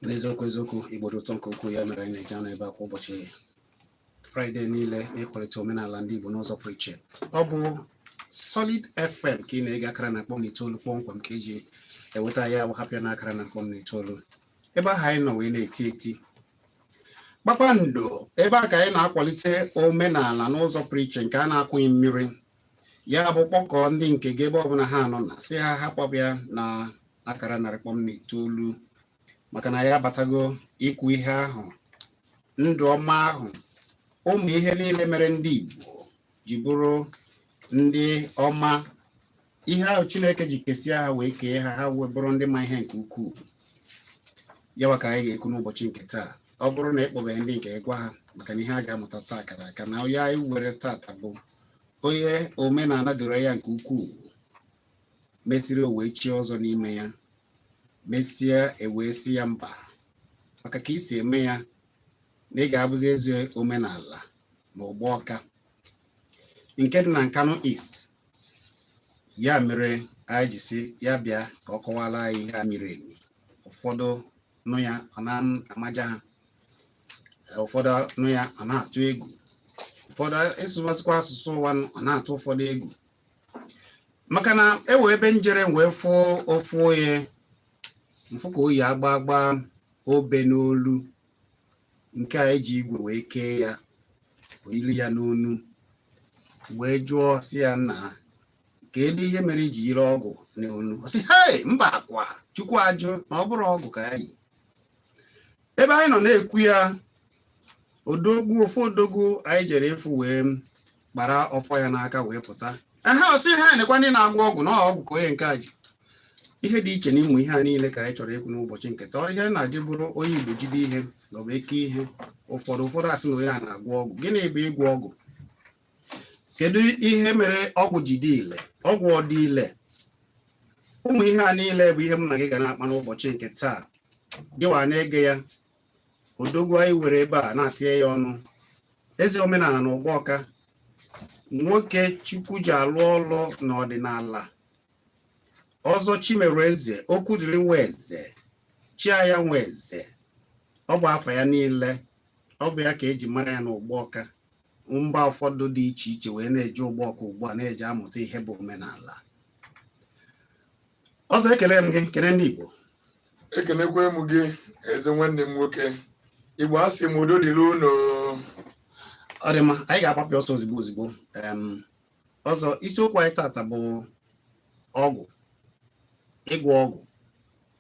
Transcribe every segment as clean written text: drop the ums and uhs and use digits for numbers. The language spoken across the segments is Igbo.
N'eziokwu Igbo dị ụtọ nke ukwuu, ya mere anyị na-eji anọ ebe a kwa ụbọchị Fraịde niile n'ịkwalite omenala ndị Igbo n'ụzọ pụrụ iche. Ọ bụ Solid FM ka ị na-ege akara na kpọm n'itoolu kpọmkwem ka eji eweta ya hapịa na akara na kpọm n'itoolu. Ebe ahụ anyị nọ wee na-eti eti Kpakpando, ebe a ka anyị na-akwalite omenala n'ụzọ pụrụ iche nke a na-akwụghị mmiri. Ya bụ kpọkọ ndị nke gị ebe ọbụla ha nọ na si ha hapụbịa na akara narị kpọm n'itoolu, maka na ya abatago ikwu ihe ahụ, ndụ ọma ahụ, ụmụ ihe niile mere ndị Igbo ji bụrụ ndị ọma, ihe ahụ Chineke ji kesịa ha wee kee ha wee bụrụ ndị ma ihe nke ukwuu. Yawa ka anyị ga-ekwu n'ụbọchị nke taa. Ọ bụrụ na ịkpọbeghị ndị nke gwa ha, maka na ihe a ga-amụta taa akara aka na onye anyị were tata bụ onye omenala doro ya nke ukwuu, mesịrị o wee chie ọzọ n'ime ya, mesịa ewee si ya mba, maka ka isi eme ya na ị ga-abụzi eze omenala na ụgbọ ọka nke dị na Nkanu East. Ya mere anyị ji si ya bịa ka ọ kọwara anyị ihe a miri emi. Ụfọdụ nụ ya ọ na-amaja ha, ụfọdụ nụ ya ọ na-atụ egwu, ụfọdụ ịsụwazikwa asụsụ ụwa ọ na-atụ ụfọdụ egwu, maka na ewe ebe njere wee fụ ofu onye mfụ ka oyi agba obe n'olu nke a eji igwe wee kee ya, oyili ya n'onu, wee jụọ si ya nna ka elu ihe mere iji yiri ọgwụ n'onu. Ọ sị hei mba akwa Chukwu ajụ na ọ bụrụ ọgwụ ka anyị. Ebe anyị nọ na-ekwu ya, ofu odogwu anyị jere ịfụ wee gbara ọfọ ya n'aka wee pụta. Ọ sị ha nekwa ndị na-agwọ ọgwụ na ọgwụ ka onye nke a ji. Ihe dị iche n'ịmụ ihe a niile ka anyị chọrọ ikwu n'ụbọchị nke taa. Ihe na-ajị bụrụ onye Igbo jide ihe na ọ bụ eke ihe, ụfọdụ asị na onye a na-agwọ ọgwụ. Gịnị bụ ịgwọ ọgwụ? Kedu ihe mere ọgwụ ji dị ile? Ọgwụ ọ dị ile? Ụmụ ihe a niile bụ ihe m na gị ga na-akpa n'ụbọchị nke taa. Gịwa na-ege ya, odogwu anyị were ebe a na-atinye ya ọnụ, eze omenala na ụgbọ ọka, nwoke Chukwu ji alụ ọlụ n'ọdịnala, ọzọ Chimerụ eze, okwu dịrị nwa eze, Chiaya nwa eze. Ọ bụ afọ ya niile, ọ bụ ya ka eji mara ya n'ụgbọ ọka. Mba ụfọdụ dị iche iche wee na-eji ụgbọ ọka ugbu a na-eji amụta ihe bụ omenala. Ọzọ ekele m gị, kele ndị Igbo. Ekenekwe m gị eze nwanne m nwoke. Igbo asị m udo dịrị unu. Ọ dị mma, anyị ga-agbapụ ọsọ ozigbo. Ọzọ isiokwu anyị tata bụ ọgwụ, ịgwọ ọgwụ.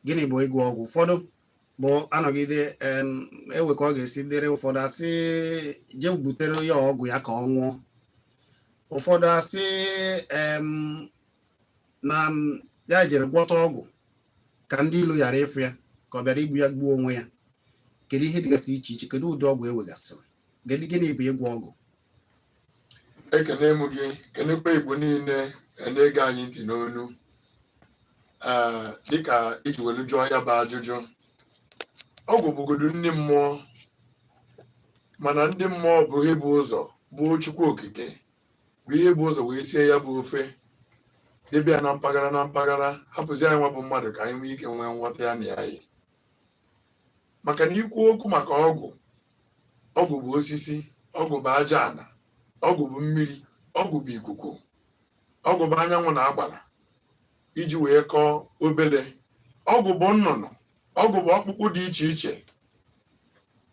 Gịnị bụ ịgwọ ọgwụ? Ụfọdụ bụ anọgide ewe ka ọ ga-esi dịrị ụfọdụ asị je butere ya ọgwụ ya ka ọ nwụọ. Ụfọdụ asị na ya jere gwọta ọgwụ ka ndị ilu ghara ịfụ ya, ka ọ bịara igbu ya gbuo onwe ya. Kedu ihe dịgasị iche iche? Kedu ụdị ọgwụ ewegasịrị? Gịnị bụ ịgwọ ọgwụ? Ekene m gị, kenekwa Igbo niile na-ege anyị ntị n'onu. Dịka iji welu jụọ ya bụ ajụjụ, ọgwụ bụgodu ndị mmụọ, mana ndị mmụọ bụ ihe bụ ụzọ bụ Chukwu okike, bụ ihe bụ ụzọ wee sie ya bụ ofe dịbịa na mpaghara hapụzi anyị nwa bụ mmadụ ka anyị nwee ike nwee nghọta ya na ya yi. Maka na ikwu okwu maka ọgwụ bụ osisi, ọgwụ bụ aja ana, ọgwụ bụ mmiri, ọgwụ bụ ikuku, ọgwụ bụ anyanwụ na agbara, iji wee kọọ obele. Ọgwụ bụ nnụnụ, ọgwụ bụ ọkpụkpụ dị iche iche.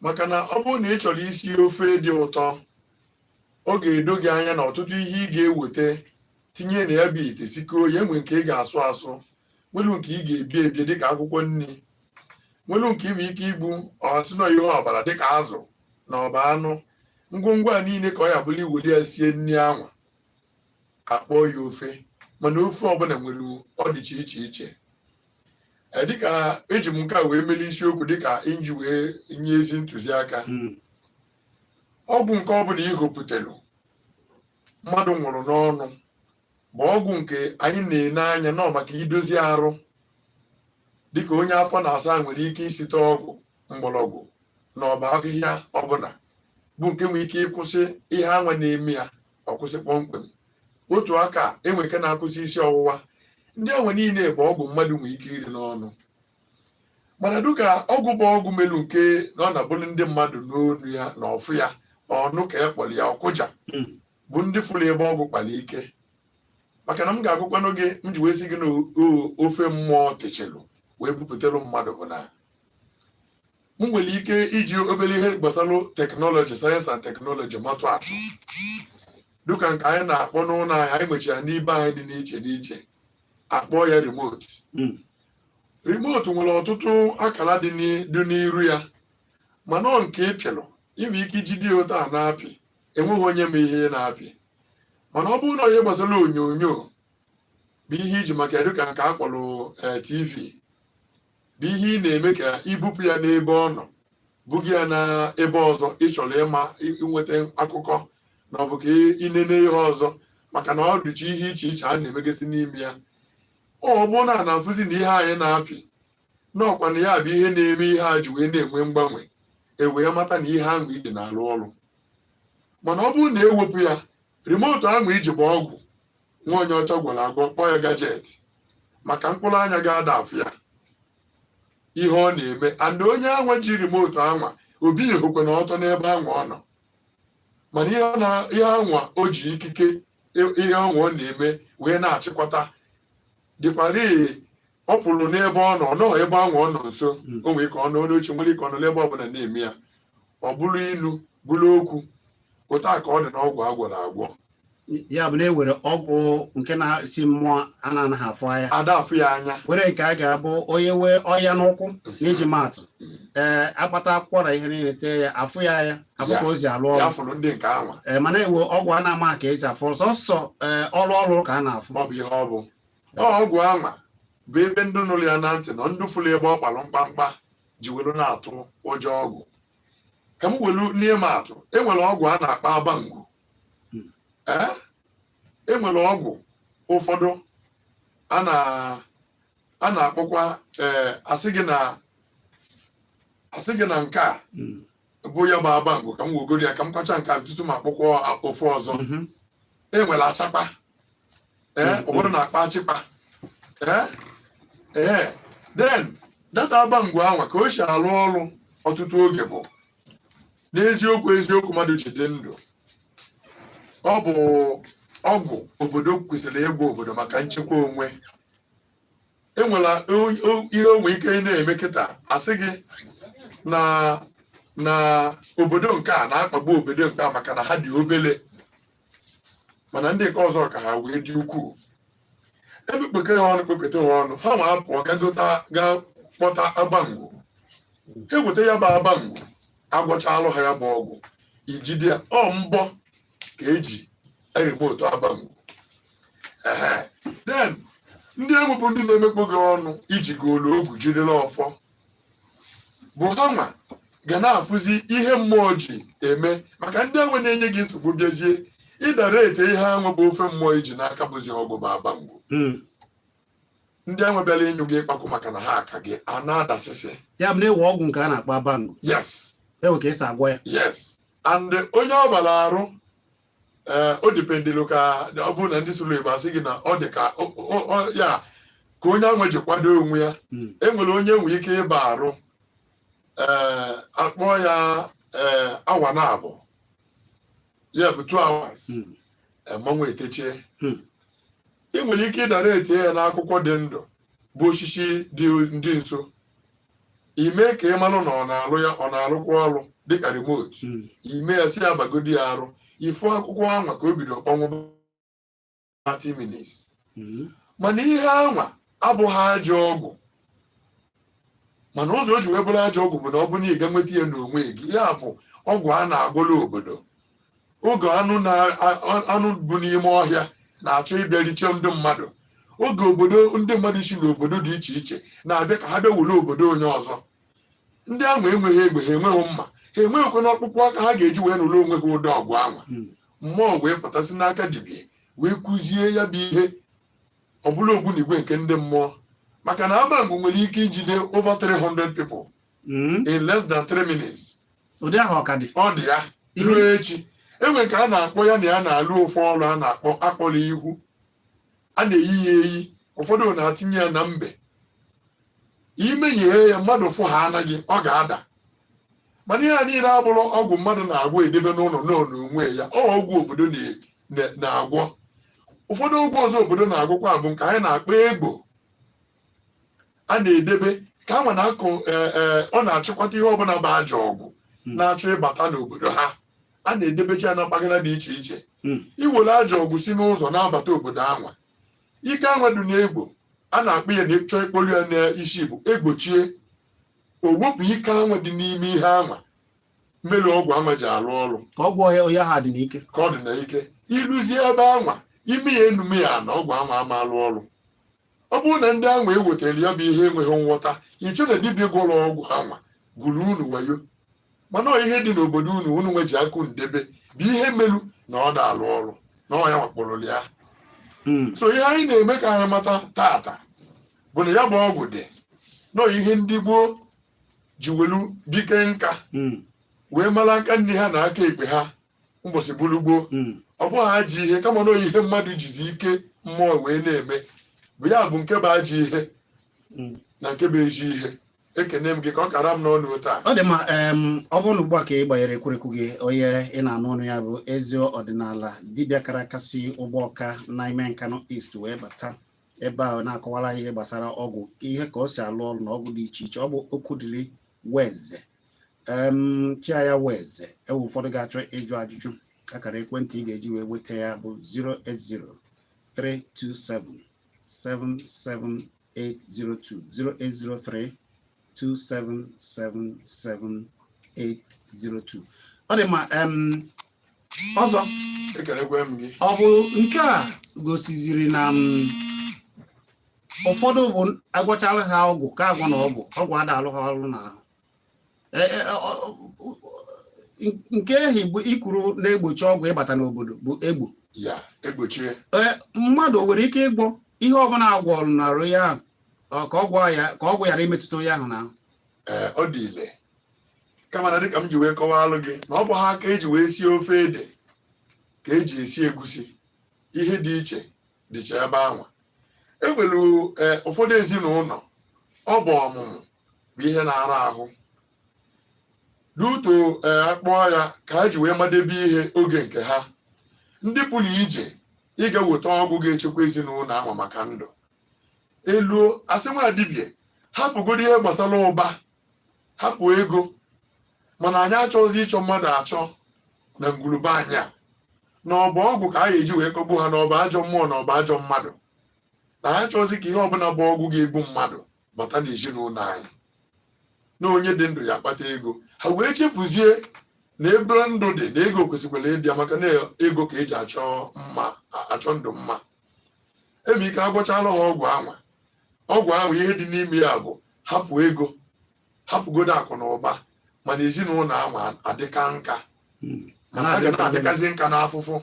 Maka na ọ bụrụ na ị chọrọ isi ofe dị ụtọ, ọ ga-edo gị anya na ọtụtụ ihe ị ga-eweta tinye na ya bụ ite sikoo ya. Enwe nke ị ga-asụ asụ, nwelu nke ị ga-ebi dịka akwụkwọ nri, nwelu nke ị nwere ike igbu ọsị na ihe ọbara dịka azụ na ọba anụ. Ngwongwo a niile ka ọ ya bụla iweli ya sie nri anwa akpọọ ya ofe. Mana ofe ọbụla nwere ọdịche iche iche. Dịka eji m nke a wee mere isiokwu dịka inji wee nye ezi ntụziaka. Ọgwụ nke ọbụla ihopụtelu mmadụ nwụrụ n'ọnụ bụ ọgwụ nke anyị na-ene anya nọ maka idozi arụ. Dịka onye afọ na-asa nwere ike isite ọgwụ mgbọrọgwụ na ọba ahịhịa ọbụla bụ nke nwere ike ịkwụsị ihe anwa na-eme ya ọkwụsị kpọmkwem. Otu aka enwe nke na-akwụsị isi ọwụwa. Ndị anwa niile bụ ọgwụ mmadụ nwere ike iri n'ọnụ. Mana dịka ọgwụ bụ ọgwụ melu nke na ọ na-abụrụ ndị mmadụ n'onu ya na ọfụ ya ọnụ ka ekpọrọ ya ọkụja bụ ndị fụrụ ebe ọgwụ kpara ike. Maka na m ga-agụkwanụ gị m ji wee sị gị na ofe mmụọ techelu wee bupụtara mmadụ bụ na m nwere ike iji obere ihe gbasara teknọlọji, sayensị na teknọlọji matụ atụ dịka nke anyị na-akpọ n'ụlọ anyị mechara n'ibe anyị dị n'iche n'iche akpọ ya remote. Remote nwere ọtụtụ akara dị n'iru ya, mana ọ nke ịpịalụ ime ike ijide ya ụta na-apị enweghị onye ma ihe na-apị. Mana ọ bụrụ na onye gbasara onyonyo bụ ihe iji maka ya dịka nke a kpọrọ TV bụ ihe ị na-eme ka ibupụ ya n'ebe ọ nọ buga ya na ebe ọzọ ị chọrọ ịma inweta akụkọ na ọ bụ ka ịnene ihe ọzọ, maka na ọ dịcha ihe iche iche a na-emegasị n'ime ya. Ọ bụ na na-afụzi na ihe anyị na-apị n'ọkwa na ya bụ ihe na-eme ihe a ji wee na-enwe mgbanwe ewee mata na ihe ahụ iji na-arụ ọrụ. Mana ọ bụrụ na ewepụ ya, remote ahụ iji bụ ọgwụ nwa onye ọcha gwara agwọ kpọọ ya gajet, maka mkpụrụ anya ga-ada afụ ya ihe ọ na-eme. And onye anwa ji remote anwa obi hụkwa na ọtọ n'ebe anwa ọ nọ, mana ihe anwa o ji ikike ihe anwa ọ na-eme wee na-achịkwata dịkwarị ọ pụrụ n'ebe ọ nọ nọọ ebe anwa ọ nọ nso. O nwere ike ọ nọ n'oche, nwere ike ọ nọ n'ebe ọbụla na-eme ya, ọ bụrụ inu bụrụ okwu. Otu a ka ọ dị n'ọgwụ agwọrọ agwọ. Ya bụ na ewere ọgwụ nke na-esi mmụọ a na-anaghị afụ anya ada afụ ya anya, were nke a ga-abụ onye wee ọya n'ụkwụ n'iji maatụ akpata akwụkwọ na ihe niile tee ya afụ ya anya afụ ka o si alụ ọrụ ya fụrụ ndị nke anwa. Mana ewe ọgwụ a na-ama ka eji afụ sọsọ ọrụ ka a na-afụ. Ọ bụ ihe ọ bụ. Ọgwụ anwa bụ ebe ndị nụrụ ya na ntị na ndị fụrụ ebe ọ kpalụ mkpamkpa ji were na-atụ ụjọ ọgwụ. Ka m welu n'ime atụ, enwere ọgwụ a na-akpọ abangu. Enwere ọgwụ ụfọdụ a na-akpọkwa asị gị na nke a bụ ya bụ abangu. Ka m wegoro ya ka m kwacha nke a tutu m akpọkwa ofu ọzọ. Enwere achakpa, ụfọdụ na-akpa achịkpa. Then data abangu anwa ka o si alụ ọrụ ọtụtụ oge bụ n'eziokwu mmadụ ji dị ndụ. Ọ bụ ọgwụ obodo kwesịrị ịgwọ obodo maka nchekwa onwe. Enwere ihe onwe ike na-eme kịta asị gị na obodo nke a na-akpagbu obodo nke a maka na ha dị obele, mana ndị nke ọzọ ka ha wee dị ukwuu. Ebe kpekọta ha ọnụ ha ma apụọ ga kpọta abangu. Ha eweta ya bụ abangu agwọchalụ ha ya bụ ọgwụ ijide ya. Ọ mbọ ka eji remote abangu. Then ndị enwebụ ndị na-emekpọ gị ọnụ iji goolu ogwu jidela ọfọ bụ ha nwa ga na-afụzi ihe mmụọ ji eme. Maka ndị enwe na-enye gị nsogbu bịazie ịdara ete ihe anwe bụ ofe mmụọ iji n'aka bụzi ọgwụ bụ abangu. Ndị enwe bịara ịnyụ gị ịkpakọ maka na ha aka gị a na-adasịsị. Ya bụ na ewe ọgwụ nke a na-akpọ abangu. Yes. Ewe ka esi agwọ ya. Yes. And onye ọ bara arụ o dipendịlụ ka ọ bụrụ na ndị sụrụ Igbo asị gị na ọ dị ka ya ka onye anwe ji kwado onwe ya. Enwere onye nwere ike ịba arụ akpọ ya awa na abụọ ya bụ 2 hours mmanwụ etechie. Ị nwere ike ịdara etie ya n'akwụkwọ dị ndụ bụ osisi dị ndị nso, ime ka ị marụ na ọ na-alụ ya, ọ na-alụkwa ọrụ dịka remote. Ime ya si ya bagodi ya arụ ifu akwụkwọ anwa ka o bido kpọnwụ 30 minutes. Mana ihe anwa abụghị ajọ ọgwụ, mana ụzọ o ji wee bụrụ ajọ ọgwụ bụ na ọ bụ na ị ga nweta ya n'onwe gị. Ya bụ ọgwụ a na-agwọla obodo oge anụ bụ n'ime ọhịa na-achọ ịbịa riche ndị mmadụ. Oge obodo ndị mmadụ si n'obodo dị iche iche na-abịa ka ha bịa were obodo onye ọzọ. Ndị ahụ enweghị egbe, ha enweghị mma, ha enweghịkwa n'ọkpụkpụ aka ha ga-eji wee nụrụ onwe ha ụdị ọgwụ anwa. Mmụọ wee pụtasị n'aka dibịa wee kụzie ya bụ ihe ọ bụla ogbunigwe nke ndị mmụọ. Maka na abangu nwere ike ijide over 300 people in less than 3 minutes. Ụdị ahụ ọ ka dị. Ọ dị ya. ruo echi enwe ka a na-akpọ ya na ya na-alụ ofe ọrụ a na-akpọ akpọrọ ihu a na-eyi ya eyi ụfọdụ na-atinye ya na mbe imeghee ya mmadụ fụ ha anaghị ọ ga-ada mana ihe a niile abụrụ ọgwụ mmadụ na-agwọ edebe n'ụlọ n'onwe ya ọgwụ obodo na-agwọ ụfọdụ ọgwụ ọzọ obodo na-agwụkwa bụ nke anyị na-akpọ egbo a na-edebe ka ama na-akụ ọ na-achịkwata ihe ọbụla bụ ajọ ọgwụ na-achọ ịbata n'obodo ha a na-edebecha ya na mpaghara dị iche iche iwere ajọ ọgwụ si n'ụzọ na-abata obodo anwa ike anwa dị n'egbo a na-akpọ ya na ịchọ ikpolu ya n'isi bụ egbochie o wepụ ike anwa dị n'ime ihe anwa mmelu ọgwụ anwa ji arụ ọrụ ka ọgwụ ọya ha dị n'ike ka ọ dị n'ike ịlụzie ebe anwa ime ya enume ya na ọgwụ anwa ama alụ ọrụ ọ bụrụ na ndị anwa ewetara ya bụ ihe enweghị nghọta ịchọ na dibịa gwọrọ ọgwụ anwa gụrụ unu wayo mana ihe dị n'obodo unu nwe ji akụ ndebe bụ ihe melu na ọ da-alụ ọrụ na ọ ya wakpọrọ ya so ihe anyị na-eme ka anyị mata tata bụ na ya bụ ọgwụ dị nọ ihe ndị gboo ji welu dike nka wee mara aka nne ha na aka ekpe ha ụbọchị gburu gboo ọ bụghị ha ji ihe kama na ihe mmadụ jizi ike mmụọ wee na-eme bụ ya bụ nke bụ ajọ ihe na nke bụ ezi ihe ekene m gị ka ọ kara m n'ọnụ taa ọ dị mma ọ bụrụ na ugbu a ka ị gbanyere ekwurekwu gị onye ị na-anụ ọnụ ya bụ ezi ọdịnala dibịa kara akasị ụgbọ ọka n'ime Nkanu East wee bata ebe ahụ na-akọwara ihe gbasara ọgwụ ihe ka ọ si alụ ọrụ na ọgwụ dị iche iche ọ bụ Okwudili Weze Chiaya Weze ewu ụfọdụ ga-achọ ịjụ ajụjụ akara ekwentị ị ga-eji wee weta ya bụ 08032777802 0803 2777802. Ọ dị mma ọzọ ọ bụ nke a gosiziri na ụfọdụ bụ agwọchala ha ọgwụ ka agwọ na ọgwụ ada alụ ha ọrụ n'ahụ nke ehi ikwuru na-egbochi ọgwụ ịbata n'obodo bụ egbo ya egbochie mmadụ nwere ike ịgwọ ihe ọbụla agwọrụ narụ ya ka ọgwụ ghara imetụta onye ahụ n'ahụ ọ dị ile kama na dịka m ji wee kọwalụ gị na ọ bụ ha ka eji wee sie ofe ede ka eji esi egusi ihe dị iche dịcha ebe anwa enwere ụfọdụ ezinụlọ ọ bụ ọmụmụ bụ ihe na-ara ahụ duto akpọọ ya ka ha ji wee madebe ihe oge nke ha ndị pụrụ ije ịga weta ọgwụ ga-echekwa ezinụlọ ahụ maka ndụ elu asị nwa dibịa hapụgodo ihe gbasara ụba hapụ ego mana anyị achọghịzi ịchọ mmadụ achọ na ngwurube anyị a na ọ bụ ọgwụ ka a ga-eji wee kọgbu ha na ọ bụ ajọ mmụọ na ọ bụ ajọ mmadụ na anyị achọghịzi ka ihe ọbụla bụ ọgwụ ga-egbu mmadụ bata n'ezinụlọ anyị na onye dị ndụ ya akpata ego ha wee chefuzie na ebe ndụ dị na ego kwesịkwara ịdị ya maka na ego ka eji achọ ndụ mma eme ike agwọchala ha ọgwụ ahụ ihe dị n'ime ya bụ hapụ ego hapụgodo akụ na ụba mana ezinụlọ ahụ adịka nka adịkazi nka n'afụfụ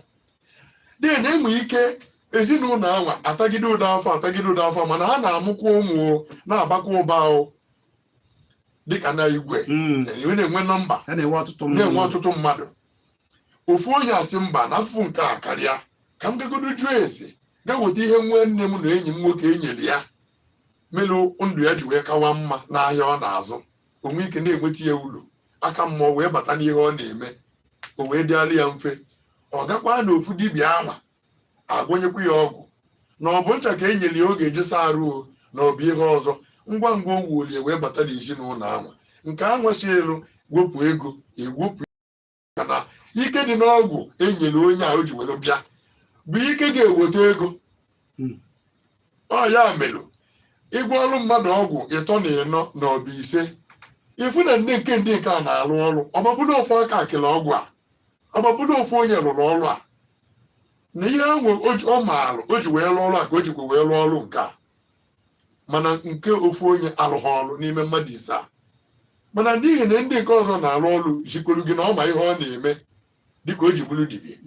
dị na enwe ike ezinụlọ ahụ atagide ụdọ afọ mana ha na-amụkwa ụmụ na-agbakwa ụba dịka na igwe na-enwe nọmba na-enwe ọtụtụ mmadụ ofu onye asị mba na afụfụ nke a karịa ka m gagodo jụọ ese ga weta ihe nwe nne m na enyi m nwoke enyere ya melụ ndụ ya ji wee kawa mma n'ahịa ọ na-azụ onwe ike na-enweta ya ụlọ aka mmụọ wee bata n'ihe ọ na-eme o wee dịala ya mfe ọ gakwa na ofu dibịa ama agwọnyekwa ya ọgwụ na ọ bụ ncha ka e nyere ya oge ejesa arụ na ọ bụ ihe ọzọ ngwa ngwa o wuolie wee bata n'ezinụlọ anwa nke anwachi elu wepụ ego ewepụ ya na ike dị n'ọgwụ enyere onye a o ji were bịa bụ ike ga-eweta ego ọ ya melụ ịgwa ọrụ mmadụ ọgwụ 3 na 4 na ọ bụ 5 ịfụ na ndị nke a na-arụ ọrụ ọbabụna ofu aka akele ọgwụ a ọbabụna ofu onye rụrụ ọrụ a na ihe ahụ ọ maalụ o ji wee rụọ ọrụ a ka o jikwa wee rụọ ọrụ nke a mana nke ofu onye arụghị ọrụ n'ime mmadụ 5 mana n'ihi na ndị nke ọzọ na-arụ ọrụ jikwuru gị na ọ ma ihe ọ na-eme dịka o ji bụrụ dibịa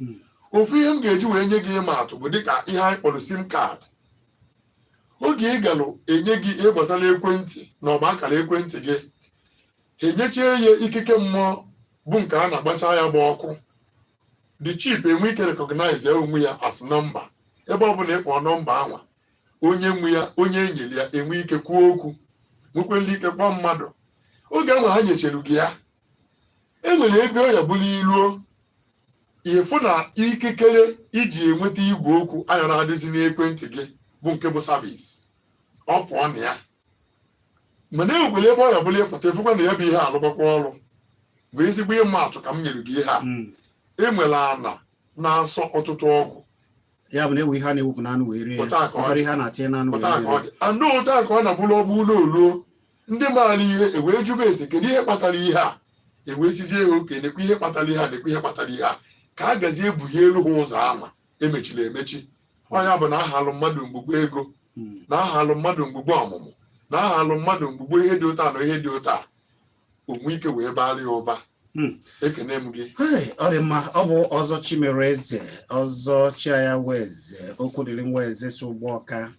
ofu ihe m ga-eji wee nye gị ịma atụ bụ dịka ihe anyị kpọrọ sim kaadị oge ị galụ enye gị ihe gbasara ekwentị na ọba akara ekwentị gị ha enyechie ya ikike mmụọ bụ nke a na-agbacha ya bụ ọkụ the chip enwe ike recognize ya onwe ya as nọmba ebe ọ bụla ịkpọ nọmba anwa onye nwe ya onye enyere ya enwe ike kwuo okwu nwekwela ike kpọọ mmadụ oge ahụ ha nyechere gị ya enwere ebe ọ ya bụrụ iluo ifu na ikikere iji enweta igwe okwu anya na-adịzi n'ekwentị gị bụ nke bụ savisi ọ pụọ na ya mana enwekwere ebe ọ ya bụla ịpụta efukwa na ya bụ ihe alụgbakwa ọrụ bụ ezigbo ịma atụ ka m nyere gị ihe a enwere ana na-asọ ọtụtụ ọgwụ ya bụ na ewu ihe a na-ewepụ n'anụ wee rie ya ihe a na-atinye n'anụ wee rie anụ ụta ka ọ na-abụrụ ọgbụ n'oluo ndị maara ihe ewee jụba ese kedu ihe kpatara ihe a ewee sizie ha oke nekwa ihe kpatara ihe a nekwa ihe kpatara ihe a ka a gazie ebughi elu ha ụzọ ama emechiri emechi ọnya bụ na ahalụ mmadụ mgbugbo ego na ahalụ mmadụ mgbugbo ọmụmụ na ahalụ mmadụ mgbugbo ihe dị ụta na ihe dị ụta onwe ike wee bara ya ụba ekene m gị ọ dị mma ọ bụ ọzọ chimere eze ọzọ chiaya weze okwu dịrị nwa eze si ụgbọ ọka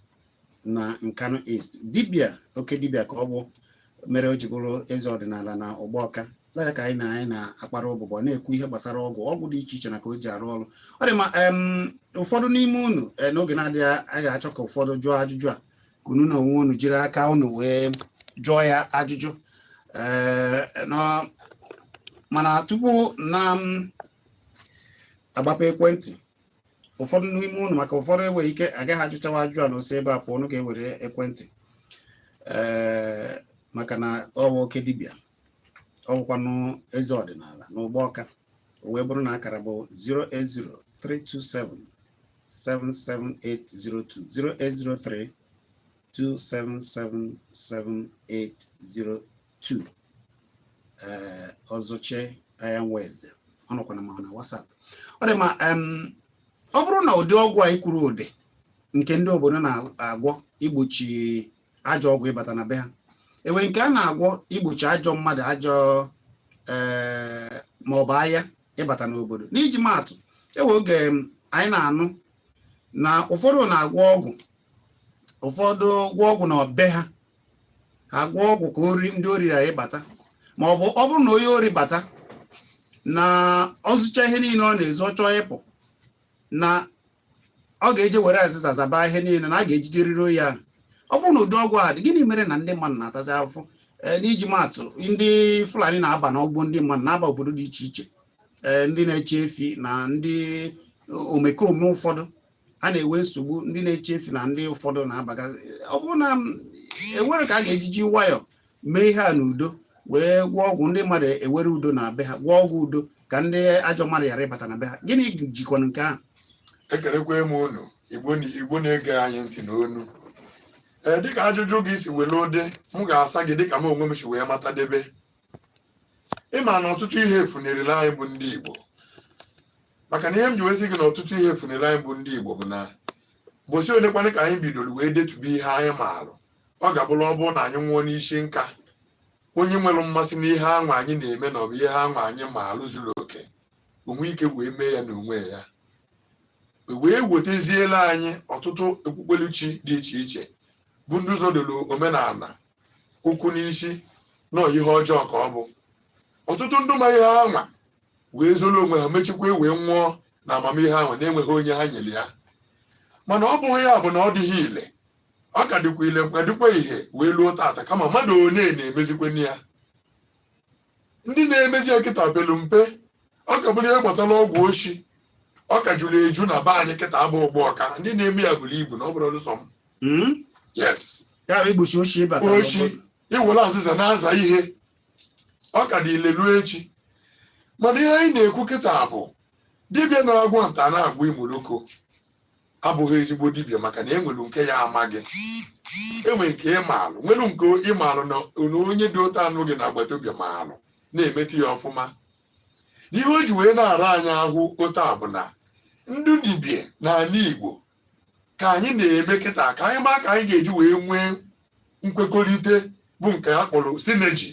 na Nkanu East dibịa oke dibịa ka ọ bụ mere o ji bụrụ eze ọdịnala na ụgbọ ọka ya ka anyị na-akpara ụbụbọ na-ekwu ihe gbasara ọgwụ dị iche iche na ka o ji arụ ọrụ ọ dị ma ụfọdụ n'ime unu n'oge na-adịghị a ga-achọ ka ụfọdụ jụọ ajụjụ a ka unu na onwe unu jiri aka unu wee jụọ ya ajụjụ mana tupu na agbapụ ekwentị ụfọdụ n'ime unu maka ụfọdụ enweghị ike agaghị ajụchawa ajụjụ a n'ose ebe a pụọ unu ga-ewere ekwentị maka na ọ bụ oke dibịa ọ bụkwanụ eze ọdịnala na ụgbọ ọka o wee bụrụ na akara bụ 08032777802 08032777802 ọzọche anya nweze ọ nọkwana ma na WhatsApp ọ dị ma ọ bụrụ na ụdị ọgwụ a ikwuru ụdị nke ndị obodo na-agwọ igbochi ajọ ọgwụ ịbata na be ha enwe nke a na-agwọ igbochi ajọ mmadụ ajọ maọbụ ahịa ịbata n'obodo n'iji maatụ ewe oge anyị na-anụ na ụfọdụ na-agwọ ọgwụ ụfọdụ gwọ ọgwụ na be ha agwọ ọgwụ ka ndị ori ghara ịbata maọbụ ọ bụrụ na onye ori bata na ọzụcha ihe niile ọ na-ezu ọ chọọ ịpụ na ọ ga-eje were azịza zaba ihe niile na a ga-ejiderịrị oyi ahụ ọ bụrụ na ụdị ọgwụ a dị gịnị mere na ndị mmadụ na-atazi afụfụ n'iji maatụ ndị Fulani na-aba n'ọgbọ ndị mmadụ na-aba obodo dị iche iche ndị na-eche efi na ndị omekome ụfọdụ a na-enwe nsogbu ndị na-eche efi na ndị ụfọdụ na-abaga ọ bụrụ na enwere ka a ga-ejiji nwayọ mee ihe a n'udo wee gwọọ ọgwụ ndị mmadụ ewere udo na be ha gwọọ ọgwụ udo ka ndị ajọ mmadụ ghara ịbata na be ha gịnị jikwana nke ahụ ekerekwa m unu Igbo na-ege anyị ntị n'onu dịka ajụjụ gị si were ụdị m ga-asa gị dịka m onwe m si wee mata debe ịma na ọtụtụ ihe efunirila anyị bụ ndị Igbo maka na ihe m ji wezi gị na ọtụtụ ihe efunirila anyị bụ ndị Igbo bụ na bosi onekwanị ka anyị bidoro wee detube ihe anyị maalụ ọ ga-abụrụ ọ bụrụ na anyị nwụọ n'isi nka onye nwere mmasị n'ihe anwa anyị na-eme na ọ bụ ihe anwa anyị maalụ zuru oke onwe ike wee mee ya n'onwe ya wee weteziela anyị ọtụtụ okpukperechi dị iche iche bụ ndị ụzọ doro omenala okwu n'isi na ihe ọjọọ ka ọ bụ ọtụtụ ndị ma ihe anwa wee zoro onwe ha mechikwa wee nwụọ na amamihe ahụ na-enweghị onye ha nyere ya mana ọ bụghị ya bụ na ọ dịghị ile ọ ka dịkwa ile kwadịkwa ihe wee luo tata kama mmadụ one na-emezikweni ya ndị na-emezi ya kịta pelu mpe ọ ka bụrụ ihe gbasara ọgwụ oshi ọ ka jụrụ eju na be anyị kịta abụ ụgbọ ọka ndị na-eme ya buru ibu na ọ bụrụ ọsọ m yes ya bụ igbochi oshi ịbata oshi iwere azịza na-aza ihe ọ ka dị ile ruo echi mana ihe anyị na-ekwu kịta bụ dibịa na-agwọ nta na-agwọ imoloko abụghị ezigbo dibịa maka na enwere nke ya amaghị enwere nke ịmaalụ nwere nke ịmaalụ na onye dị otu anụ gị na agbata obi maalụ na-emetụ ya ọfụma n'ihe o ji wee na-ara anyị ahụ otu a bụ na ndụ dibịa n'ala Igbo ka anyị na-eme kịta ka anyị maa ka anyị ga-eji wee nwee nkwekọrịta bụ nke a kpọrọ sineji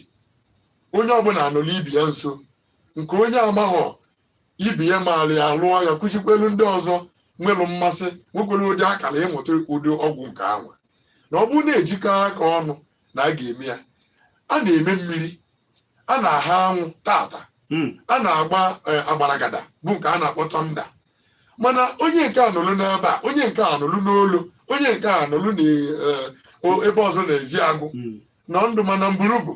onye ọbụla nọ n'ibi ya nso nke onye amaghọ ibi ya maara ya lụọ ya kụzikwelu ndị ọzọ nwere mmasị nwekwere ụdị akara ịmụta ụdị ọgwụ nke ahụ na ọ bụrụ na-ejikọ aka ọnụ na a ga-eme ya a na-eme mmiri a na-aha anwụ tata a na-agba agbaragada bụ nke a na-akpọ tọnda, mana onye nke a nọlụ n'ebe a, onye nke a nọlụ n'olu, onye nke a nọlụ ebe ọzọ na-ezi agụ nọ ndụ mana mburubu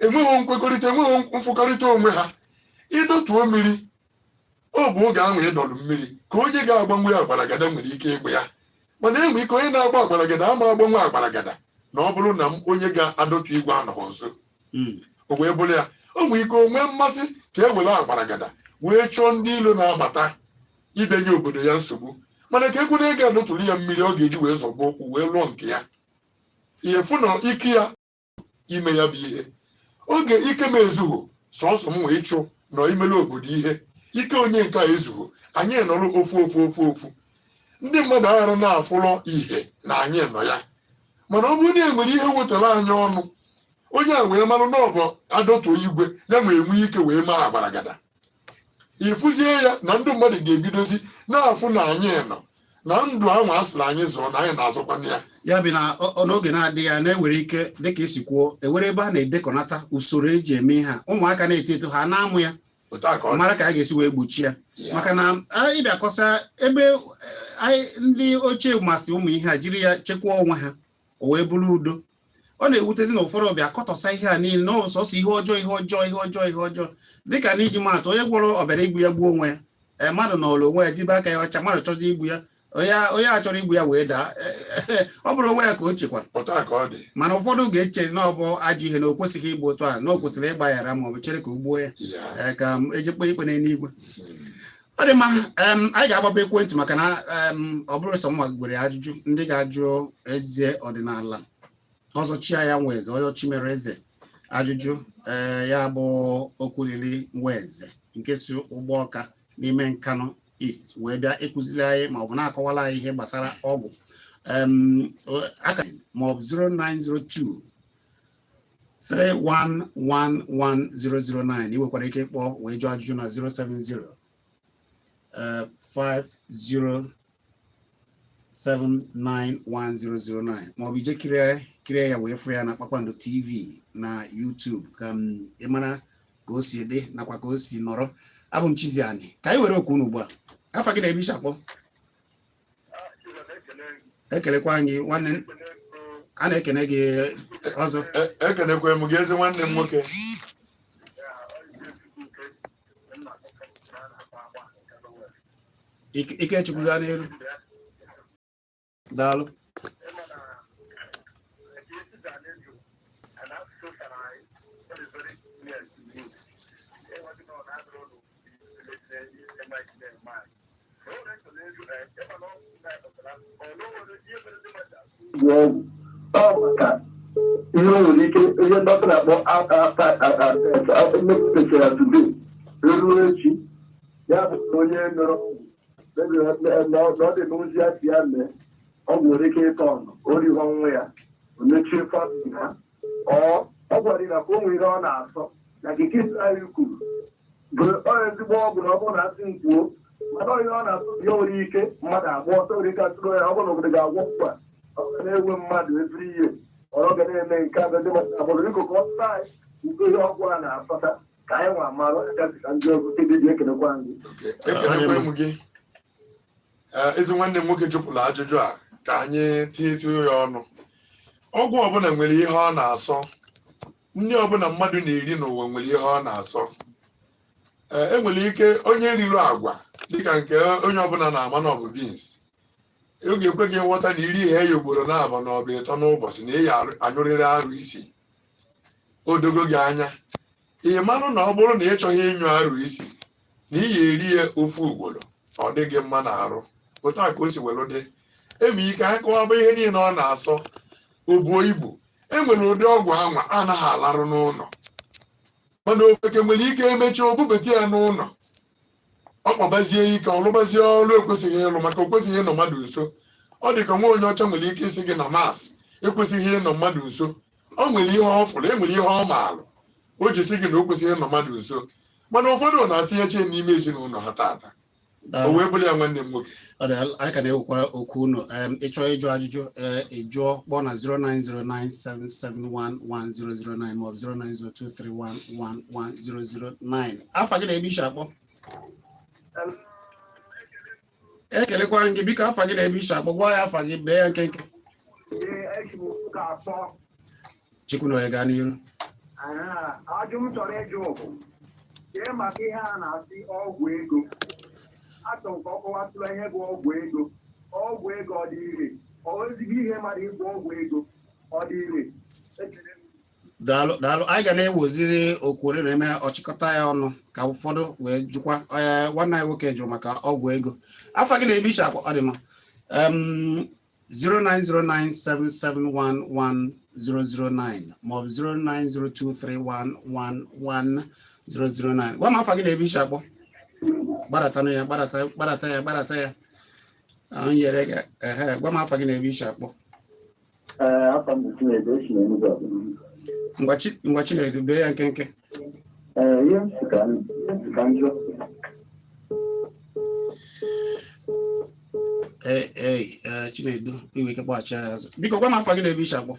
enweghị nkwekọrịta, enweghị mfụkọrịta onwe ha. Ịdọtuo mmiri ọ bụ oge ahụ ịdọlụ mmiri ka onye ga-agbanwe agbaragada nwere ike ịgba ya, mana enwe ike onye na-agba agbaragada ama agbanwe agbaragada na ọ bụrụ na onye ga-adọtu igwe anọghị nso o wee bụrụ ya. O nwere ike onwe mmasị ka e were agbaragada wee chọọ ndị ilo na-agbata ibenye obodo ya nsogbu, mana ka egwu na-ega adọtụrụ ya mmiri ọ ga-eji wee zọgba ụkwụ wee lụọ nke ya. Ihe fụ na ike ya ime ya bụ ihe oge ike m ezughị sọsọ m wee chụ nọ imelu obodo ihe, ike onye nke a ezughị anyị nọrọ ofu ndị mmadụ aghara na-afụrọ ihe na anyị nọ ya. Mana ọ bụrụ na e nwere ihe wetara anyị ọnụ, onye a wee marụ na ọ bụ adọtuo igwe ya ma enwe ike wee maa agbaragada, ịfụzie ya na ndị mmadụ ga-ebidozi na-afụ na anyị nọ na ndụ ahụ a sịrị anyị zụọ na anyị na-azụkwana ya. Ya bụ na n'oge na-adịghị ya na-ewere ike dịka esi kwuo ewere ebe a na-edekọnata usoro eji eme ihe a, ụmụaka na-eto eto ha na-amụ ya mara ka a ga-esi wee gbochi ya. Maka na ịbịa kọsa ebe ndị ochie masị ụmụ ihe a jiri ya chekwaa onwe ha o wee bụrụ udo. Ọ na-ewutezi na ụfọdụ ọbịa kọtọsa ihe a niile na ọsọsọ ihe ọjọọ dịka n'iji maatụ onye gwọrọ ọbịara igbu ya gbuo onwe ya, mmadụ nọọrọ onwe ya dibe aka ya ọcha, mmadụ chọzi igbu ya, onye a chọrọ igbu ya wee daa ọ bụrụ onwe ya ka o chekwa. Mana ụfọdụ ga-eche na ọ bụ ajọ ihe na o kwesịghị igbu otu a, na o kwesịrị ịgbaghara ma ọ bụ chere ka o gbuo ya ka ejekpe ikpe n'eluigwe. Ọ dị mma, anyị ga-agbaba ekwentị maka na ọ bụrụ sọ mma gwere ajụjụ ndị ga-ajụ eze ọdịnala ọzọ chia ya nwa eze, onye chimere eze ajụjụ ya bụ Okwulili nwa eze nke si ụgbọ ọka n'ime Nkanu East wee bịa ịkụziri anyị ma ọ bụ na-akọwala anyị ihe gbasara ọgwụ aka maọbụ 0902 3111009. Iwekwara ike ịkpọ wee jụọ ajụjụ na 070 50791009 maọbụ ije kirie ya wee fụ ya na Kpakpando TV na YouTube ka ị mara ka o si dị nakwa ka o si nọrọ. Abụ m Chizzy Ani, ka anyị were okwu unu ugbu a. Afa gị na-ebe isi akpọ? Ekelekwa anyị nwanne, a na-ekene gị ọzọ. Ekenekwa m gị ezi nwanne m nwoke. Ikechukwu gaa n'elu. Daalụ. Maka ihe nwere ike ihe dọkịta na-akpọ mmepụtachara today ruo echi ya bụ onye nọrọ na ọ dị n'ozi ya si ya mee ọ nwere ike ịtọ ọnụ orihe ọnwụ ya o mechie famili ha ọ gwara na ka o nwere ihe ọ na-asọ na kikisi anyị kwuru bụ ezigbo ọgwụ na ọ bụrụ na asị nkwuo mana ihe ọ na-asọ ya nwere ike mmadụ agba ọsọ nwere ike atụrụ ya ọ bụrụ na obodo ga-agwọ mkpa ọ ga na-enwe mmadụ eziri ihe ọrụ ga na-eme nke agadi agbụrụ dịka ka ọsọ anyị nke ihe ọgwụ a na-asọta ka anyị nwa mara ọchịchị ka ndị ọzọ ebe ji ekenekwa anyị. Ekenekwa m gị ezi nwanne m nwoke jụpụrụ ajụjụ a ka anyị tinyetuo ya ọnụ. Ọgwụ ọbụla nwere ihe ọ na-asọ, nri ọbụla mmadụ na-eri n'ụwa nwere ihe ọ na-asọ. Enwere ike onye riri agwa dịka nke onye ọbụla na-ama na ọ bụ beans, ọ ga-ekwe gị nghọta na iri ihe ya ugboro na-aba na ọ bụ ịtọ n'ụbọchị na eyi anyụrịrị arụ isi odogo gị anya. Ị marụ na ọ bụrụ na ị chọghị ịnyụ arụ isi na iyi eri ya ofu ugboro ọ dịghị mma n'arụ. Otu a ka o si were dị. Eme ike anyị kọwaba ihe niile ọ na-asọ obuo ibu. Enwere ụdị ọgwụ anwa anaghị alarụ n'ụlọ, mana ofeke nwere ike emechi obubete ya n'ụlọ ọ kpọbazie ike ọlụbazie ọrụ ekwesịghị ịlụ maka o kwesịghị ịnọ mmadụ nso. Ọ dị ka nwa onye ọcha nwere ike isi gị na maasị ekwesịghị ịnọ mmadụ nso. Ọ nwere ihe ọ fụrụ, enwere ihe ọ maalụ o ji si gị na o kwesịghị ịnọ mmadụ nso, mana ụfọdụ na-atinyeche n'ime ezinụlọ ha tata. o wee bụrụ ya nwanne m nwoke. anyị ka na-ewekwara okwu unu ịchọọ ịjụ ajụjụ ịjụọ kpọọ na 09097711009 maọbụ 09023111009. Afa gị na-ebe ishi akpọ? Ekelekwa gị, biko afa gị na-ebe ishi akpọ, gwa ya afa gị, bee ya nkenke. Chikwunoye gaa n'iru. Ajụ m chọrọ ịjụ bụ ihe maka ihe a na-asị ọgwụ ego. Achọrọ m ka ọ kọwatụla ihe bụ ọgwụ ego. Ọgwụ ego ọ dị ire? Ọ ezigbo ihe mara ịbụ ọgwụ ego ọ dị ire? Daalụ anyị ga na-ewoziri okwure na-eme ọchịkọta ya ọnụ ka ụfọdụ wee jụkwa. Nwanne anyị nwoke jụrụ maka ọgwụ ego. Afa gị na-ebe ishi akpọ? Ọ dị mma. 09097711009 maọbụ 09023111009. Gwa m afa gị na-ebe ishi akpọ. Gbadata ya. Nyere gị gwa m afa gị na-ebe ishi akpọ. Ngwa Chinedu, bee ya nkenke. Chinedu, iwe ike kpọghachi ya azụ. Biko gwa m afa gị na-ebe ishi akpọ.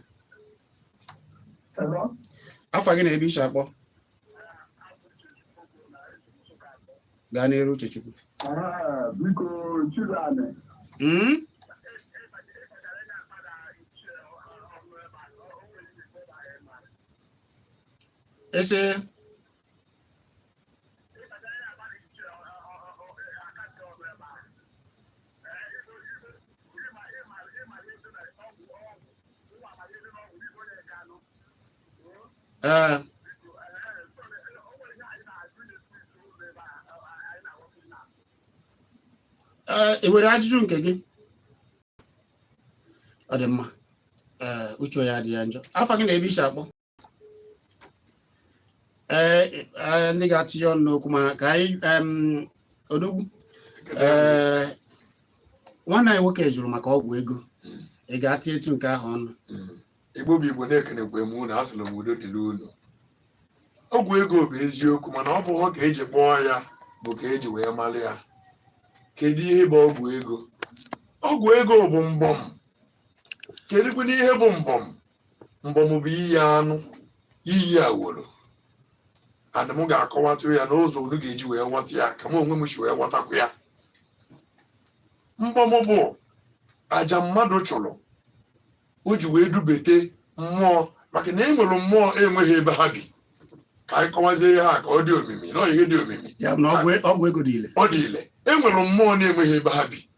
Afa gị na-ebe ishi akpọ. Gaa n'iru Uchechukwu. Biko Chizzy. Ese ị nwere ajụjụ nke gị? Ọ dị mma. Uche ya dị ya njọ. Afa gị na-ebe ishi akpọ? Ndị ga-atụnye ọnụ n'okwu mana ka anyị odogwu. Nwanne anyị nwoke jụrụ maka ọgwụ ego. Ị ga-atị etu nke ahụ ọnụ? Igbo bụ Igbo na-ekenekwe m unu, asịrị m udo dịrị unu. Ọgwụ ego bụ eziokwu mana ọ bụghị ka eji kpọọ ya bụ ka eji wee mara ya. Kedu ihe bụ ọgwụ ego? Ọgwụ ego bụ mbọm. Kedụkwa n'ihe bụ mbọm? Mbọm bụ iyi anụ, iyi awolo. Ana m ga-akọwatụ ya n'ụzọ unu ga-eji wee ghọta ya ka m onwe m si wee ghọtakwa ya. Mbọm bụ aja mmadụ chụrụ o ji wee dubete mmụọ, maka na e nwere mmụọ enweghị ebe ha bi. Ka anyị kọwazie ha ka ọ dị omimi, na ihe dị omimi. Ya bụ na ọgwụ ego dị ile. Ọ dị ile. E nwere mmụọ na-enweghị ebe ha bi.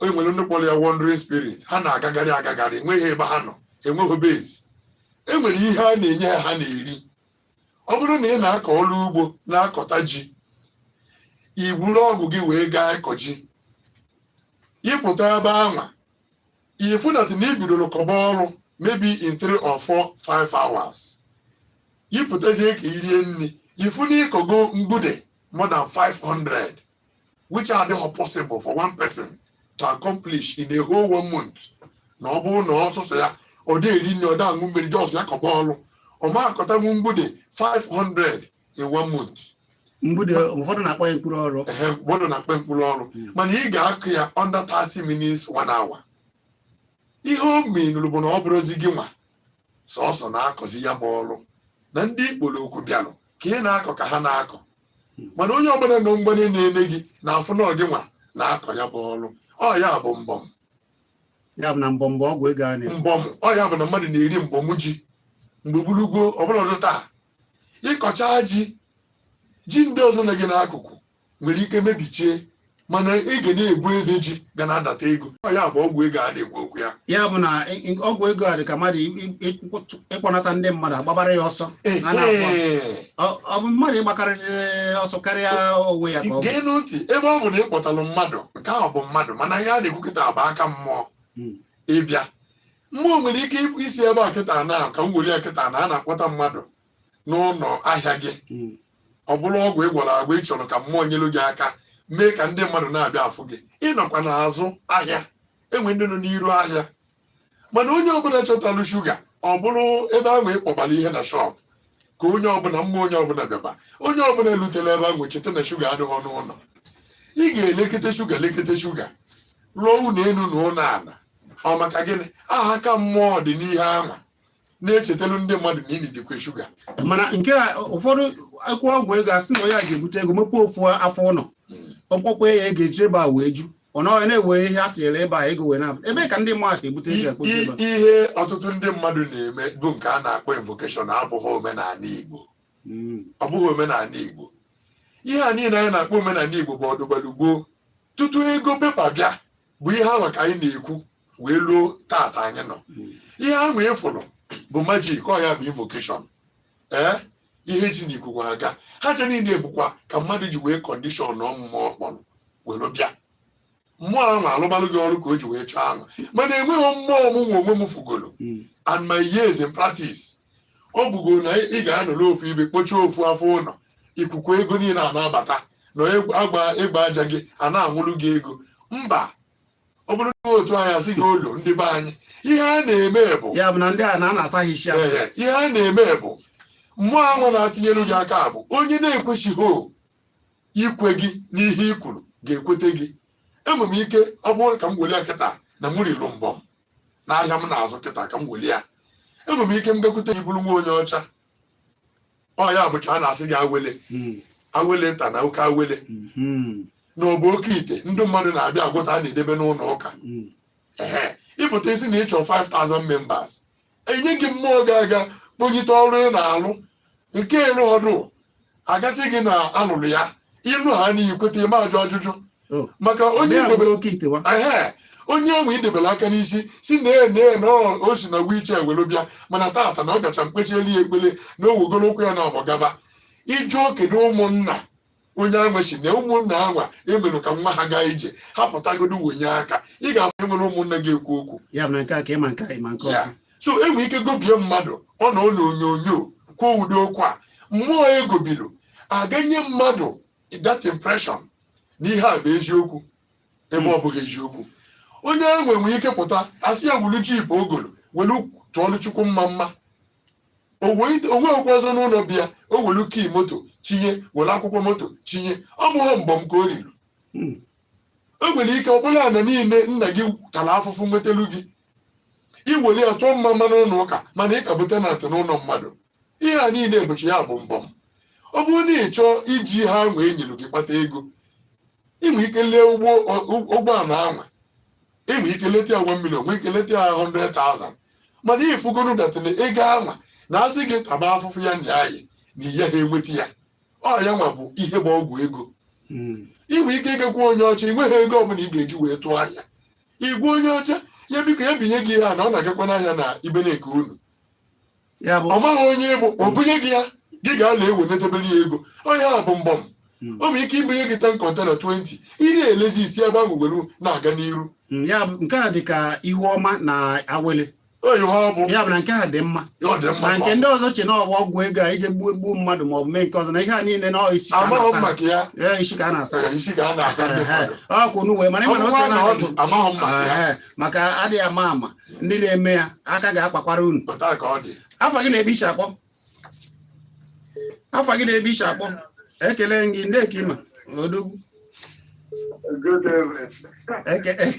O nwere ndị kpọrọ ya wandering spirit. Ha na-agagharị enweghị ebe ha nọ, enweghị base. E nwere ihe a na-enye ha na-eri. Ọ bụrụ na ị na-akọ ọrụ ugbo na-akọta ji, i buru ọgụ gị wee gaa ịkọ ji, ịpụta ebe anwa, ifu that na ibidoro kọba ọrụ maybe in 3 or 4, 5 hours. Ịpụtazie ka i rie nri, ifu na ịkọgo mgbude more than 500, which are not possible for one person to accomplish in a whole 1 month. Na ọ bụrụ na ọsụsọ ya ọ dị eri nri, ọ dị aṅụ mmiri, jos ya kọba ọrụ, ọ ma akọtanwu mgbude 500 in 1 month. Mgbude ụfọdụ na-akpọ ya mkpụrụ ọrụ. Ụfọdụ na-akpọ mkpụrụ ọrụ. Mana ị ga-akụ ya under 30 minutes 1 hour. Ihe o menụrụ bụ na ọ bụrụzi gị nwa sọsọ na-akọzi ya bụ ọrụ, na ndị ikporo okwu bịarụ ka ị na-akọ ka ha na-akọ. Mana onye ọbụla nọ mgbanye na-ene gị na-afụ na gị nwa na-akọ ya bụ ọrụ. Ọ ya bụ mbọm. Ya bụ na mbọm bụ ọgwụ ego a na-eri. Mbọm ọ ya bụ na mmadụ na-eri mbọm ji mgbe gburugburu ọbụla taa. Ịkọchaa ji ndị ọzọ na gị n'akụkụ nwere ike mebichie, mana ị ga na-ebu eze ji ga na-adata ego. Ọ ya bụ ọgwụ ego a na-ekwu okwu ya. Ya bụ na ọgwụ ego a dị ka mmadụ ịkpọnata ndị mmadụ agbabara ya ọsọ. Ọ bụ mmadụ ịgbakarịrị ọsọ karịa onwe ya ka ọ bụ. Gee ntị, ebe ọ bụ na ịkpọtalụ mmadụ, nke ahụ bụ mmadụ, mana ihe a na-ekwu kịta bụ aka mmụọ. Ịbịa mmụọ nwere ike isi ebe a kịta na ka m were ya kịta na a na-akpọta mmadụ n'ụlọ ahịa gị. Ọ bụrụ ọgwụ ị gwara agwa ị chọrọ ka mmụọ nyelu gị aka mee ka ndị mmadụ na-abịa afụ gị. Ịnọkwa n'azụ ahịa, enwe ndị nọ n'iru ahịa. Mana onye ọbụla chọtalụ shuga, ọ bụrụ ebe ahụ ịkpọbara ihe na shọp, ka onye ọbụla mmụọ onye ọbụla bịaba, onye ọbụla elutela ebe ahụ cheta na shuga adịghị ọnụ ụlọ. ị ga-elekọta shuga lụọ ụlọ elu na ụlọ ala ọ maka gịnị aha ka mmụọ dị n'ihe anwa na-echetelu ndị mmadụ na ịnị dịkwa shuga mana nke a ụfọdụ akwụkwọ ọgwụ ego asị na ya ga-ebute ego mepee ofu afọ ụlọ ọkpọkwa ya ga-eju ebe a wee ju ọ na na-ewere ihe a tinyere ebe a ego wee na ebe ka ndị mmadụ si ebute ego ekpochi ebe ihe ọtụtụ ndị mmadụ na-eme bụ nke a na-akpọ invocation abụghị omenala Igbo ọ bụghị omenala Igbo ihe a niile anyị na-akpọ omenala Igbo bụ ọdụgbalugbo tutu ego pepa bịa bụ ihe ahụ ka anyị na-ekwu wee luo tata anyị nọ ihe ahụ ịfụrụ bụ majik ọ ya bụ invocation ihe si n'ikuku aga ha che niile bụkwa ka mmadụ ji wee kọndishọn mmụọ kpọrọ were bịa mmụọ ahụ alụbalụ gị ọrụ ka o ji wee chọọ ahụ mana enweghị mmụọ ọmụmụ onwe m fugoro and my years in practice ọ bụgo na ị ga-anọrọ ofu ibe kpochie ofu afọ ụlọ ikuku ego niile a na-abata na ịgba aja gị a na-anwụrụ gị ego mba ọ bụrụ na otu anyị asị gị ụlọ ndị be anyị ihe a na-eme bụ ya bụ na ndị a na-asaghị isi ihe a na-eme bụ mmụọ ahụ na-atinyere gị aka bụ onye na-ekwesịghị ikwe gị n'ihe i kwuru ga-ekwete gị enwe m ike ọ bụrụ ka m welie kịta na m rilu mbọ m n'ahịa m na-azụ kịta ka m welie ya enwe m ike m gakwute gị bụrụ nwa onye ọcha ọ ya bụcha a na-asị gị awele nta na oke awele na ọ bụ oke ite ndị mmadụ na-abịa agwụta a na-edebe n'ụlọ ụka ịpụta isi na ịchọ 5,000 members enye gị mmụọ ga-aga kponyite ọrụ ị na-alụ nke elu ọdụ agasị gị na alụrụ ya ịlụ ha n'ihi kweta ime ajụ ajụjụ maka onye ahụ idebere aka n'isi si na o si na wiche were bịa mana tata na ọ gacha mkpechieli ya ekpele na o wegoro ụkwụ ya na ọbọgaba ịjụọ kedu ụmụnna onye anwachi na ụmụnna anwa emerụ ka nwa ha gaa ije ha pụtagodo wenye aka ị ga-afụ enwere ụmụnna ga-ekwu okwu so enwe ike gobie mmadụ ọ na ụlọ onyonyo kwuo ụdị okwu a mmụọ egobilu aganye mmadụ that impression na ihe a bụ eziokwu ebe ọ bụghị eziokwu onye ahụ nwere ike pụta asị ya wuru jip ogolo welu tụọlụ Chukwu mma onwe okwazo n'ụlọ bịa o welu kii moto chinye were akwụkwọ moto chinye ọ bụghị mbọm ka o riri o nwere ike ọ bụla ana niile nna gị tara afụfụ nwetelu gị iwere ya tụọ mma n'ụlọ ụka mana ị ka bụ tenant n'ụlọ mmadụ ihe a niile ebochi ya bụ mbọm ọ bụrụ na ị chọọ iji ha anwa enyere gị kpata ego inwe ike lee ụgbọala anwa enwe ike leta ya 1 million nwee ike leta ya 100,000 mana ifugonu datịna ego anwa na asị gị taba afụfụ ya na anyị na ihe ha enweta ya ọ ya nwa bụ ihe bụ ọgwụ ego inwe ike igekwa onye ọcha inweghị ego ọbụla ị ga-eji wee tụọ ahịa igwe onye ọcha ya biko ya binye gị ya na ọ na-agakwa n'ahịa na ibe na-eke unu ọ maghị onye bụ ọ bunye gị ya gị ga-ala ewenetebere ya ego ọ ya bụ mbọm o nwere ike ibunye gị 10 kọntena 20 ị na-elezi isi ebe ahụ were na-aga n'iru ya nke a dị ka ihu ọma na awele ya bụ na nke a dị mma ma nke ndị ọzọ che na ọgwụ ego a ije gbuo mmadụ ma ọ bụ mee nke ọzọ na ihe a niile na isi ka a na-asa ọkwụ wee maka adịghị ama ndị na-eme ya aka ga-akpakwara unu afọ gị na-ebe isi akpọ ekele gị ndị ekima odogwu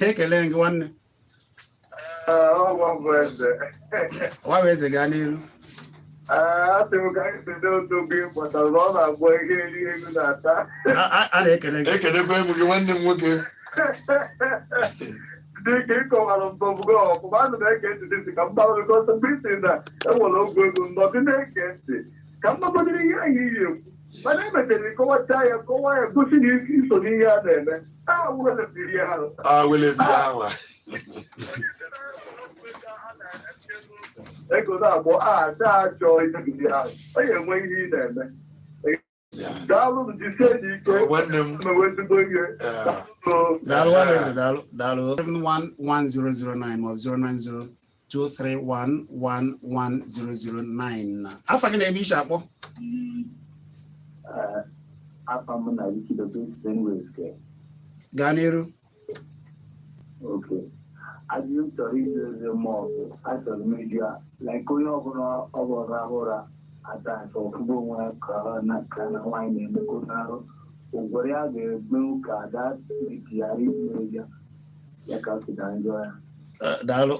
ekele gị nwanne nwa bụ eze gaa n'iru a na-ekele gị ekelekwa emu gị nwanne m nwoke dịka ịkọwara mbọbụgo ọkụma a na-eke ntị ka mgbarụkọta mgbe isi na enwere ogwu ego nnọdụ na-eke ntị ka mgbagodiri ihe ahụ iyi ekwu mana emechara ịkọwacha ya kọwa ya gosi na iso n'ihe a na-eme ego na-agbọ achọ idegide ahụ onye enwe ihe ị na-eme daalụ jisie dị ike mewezigbo ihe daalụ 7110009 ma ọ bụ 09023111009 afọ gị na-ebe isi akpọ afọ m na gaa n'iru ajụ chọrọ idozi mọọbụ achọrọ m iju like onye ọbụla ọ bụrụ ahụra ata ọfụgo onwe ka na nwaanyị na-emekọta arụ ụgwọrọ ya ga-eme ụka ada itighara ime ya ka ọ sịda njọ ya. Daalụ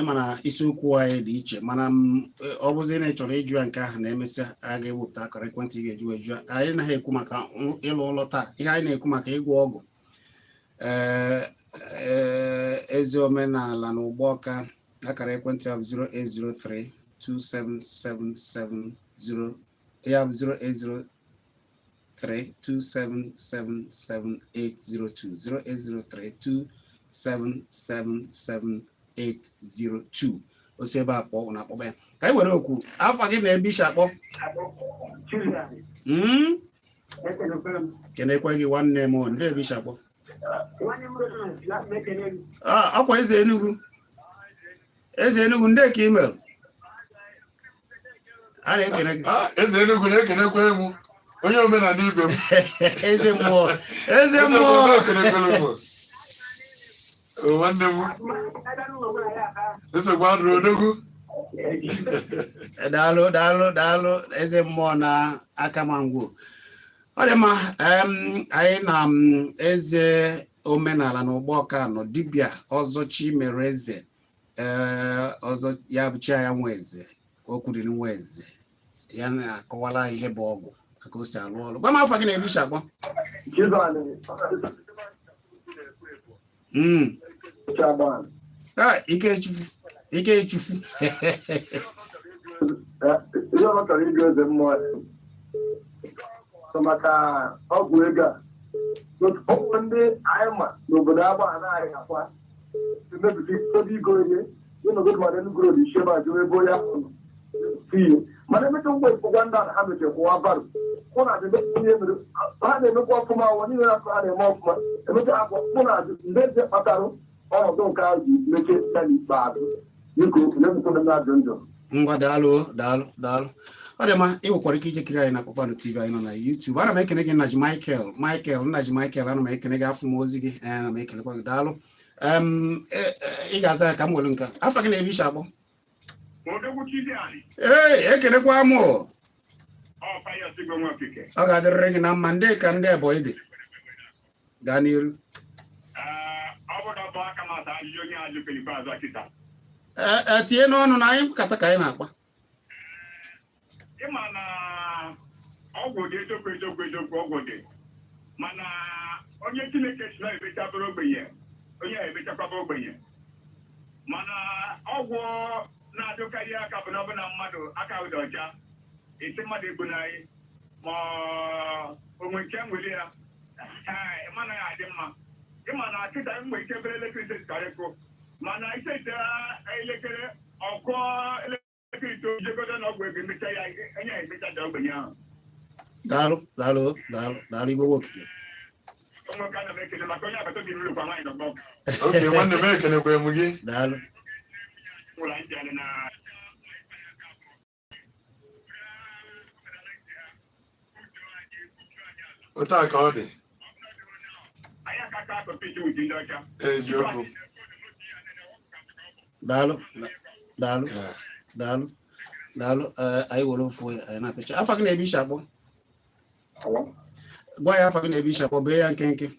ịma na isiokwu anyị dị iche mana ọ bụzi na ị chọrọ ịjụ ya nke ahụ na-emesịa a ga-ewepụta akara ekwentị ị ga-eji wee jụọ. Anyị naghị ekwu maka ịlụ ụlọ taa, ihe anyị na-ekwu maka ịgwọ ọgwụ ezi omenala na ụgbọ ọka. Akara ekwentị ahụ 0803 2777 ya bụ 0803 2777 802 08032777802. osi ebe a kpọọ na akpọba ya ka anyị were okwu afọ gị na ebe ishi akpọ. Kenekwe gị nwanne m ndị ebe ishi akpọ. Akwa eze Enugu ndị ka email a na-ekene gị. Eze Enugu na-ekenekwe m onye omenala ibe m. Eze mmụọ nwanne m nsogbu adụrụ odogwu. Daalụ eze mmụọ na aka mangwo. Ọ dị mma, anyị na eze omenala na ụgbọ ọka nọ dibịa ọzọ chi mere eze ọzọ ya bụ chi ya nwa eze okwuriri nwa eze ya na-akọwala ihe bụ ọgwụ aka o si alụ ọrụ. Gwa m afọ gị na ebe ishi akpọ. Ike echufu ihe ọ chọrọ ịjụ eze mmụọ maka ọgwụ ego a ọgwụ ndị anyị ma n'obodo agba anaghị akwa emepụta ebe igo ihe ịnọgodo mmadụ Enugu ishebe ajụ ebe onye ahụ ihe mana emecha mgbe ịkpụgwa ndị a ha mechekwụwa barụ mụ na adị ihe mere ha na-emekwa ọfụma ụwa niile na-akụ ha na-eme ọfụma emecha akwa mụ na adị ndị eze kpatara ọnọdụ nke ahụ ji meche ya n'ikpeazụ biko na-emekwa na-adụ njọ. Ngwa daalụ. Ọ dị mma, ị nwekwara ike ijekiri anyị na Kpakpando TV anyị nọ na YouTube. Ana m ekene gị Nnaji Michael ana m ekene gị afọ m ozi gị ana m ekenekwa gị daalụ. Ị ga-aza ya ka m nwere nka afọ gị na-ebe ishi akpọ. Ekenekwa m ọ ga-adịrịrị gị na mma. Ndị ka ndị Ebonyi dị gaa n'iru. Tinye n'ọnụ na anyị kata ka anyị na-akpa. Ịma na ọgwụ dị eziokwu ọgwụ dị mana onye Chineke si na-ebechabụrụ ogbenye onye ebechakwaba ogbenye mana ọgwụ na-adụkarị aka bụ na ọbụla mmadụ aka ụdị ọcha esi mmadụ egbu n'anyị ma onwe nke nwere ya mana ya adị mma. Ịma na akịta mgbe ike bere elekere karịkụ mana icheta elekere ọkụ elekere itoolu na ọgwụ ego emecha ya enye ya emecha da ogbenye ahụ. Daalụ Igbo okike. Ụmụaka na m ekele maka onye agbata obi m lụkwa nwaanyị n'ọgbọ. Oke nwanne m ekenekwe m gị. Daalụ. Otu a ka ọ dị. Eziokwu. Daalụ. Anyị were ofu anyị na-apịcha. Afọ gị na-ebe ishi akpọ. Gwa ya afọ gị na-ebe ishi akpọ, bee ya nkenke.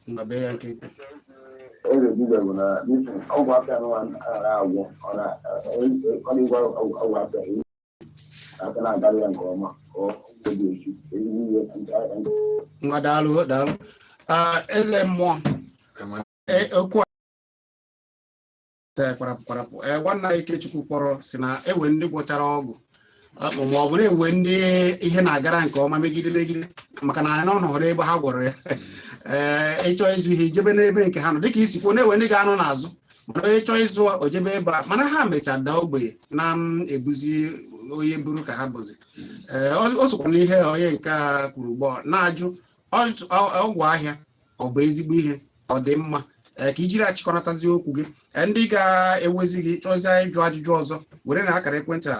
Mba, bee ya nkenke. Ngwa daalụ. Eze mmụọ okwu kwarapụ nwanna Ikechukwu kpọrọ si na ewe ndị gwọchara ọgwụ ma ọ bụ na-ewe ndị ihe na-agara nke ọma megide maka na anyị n'ọnọdụ ebe ha gwọrọ ya ịchọ ịzụ ihe ijebe n'ebe nke ha nọ dịka isi kwuo na-ewe ndị ga-anọ n'azụ mana onye chọọ ịzụ ojebe ebe a mana ha mecha daa ogbenye na-ebuzi onye buru ka ha bụzi o sokwa n'ihe onye nke a kwuru ugbo na-ajụ ọgwụ ahịa ọ bụ ezigbo ihe ọ dị mma ka ijiri achịkọnatazi okwu gị ndị ga-ewezi gị chọzie ịjụ ajụjụ ọzọ were na akara ekwentị a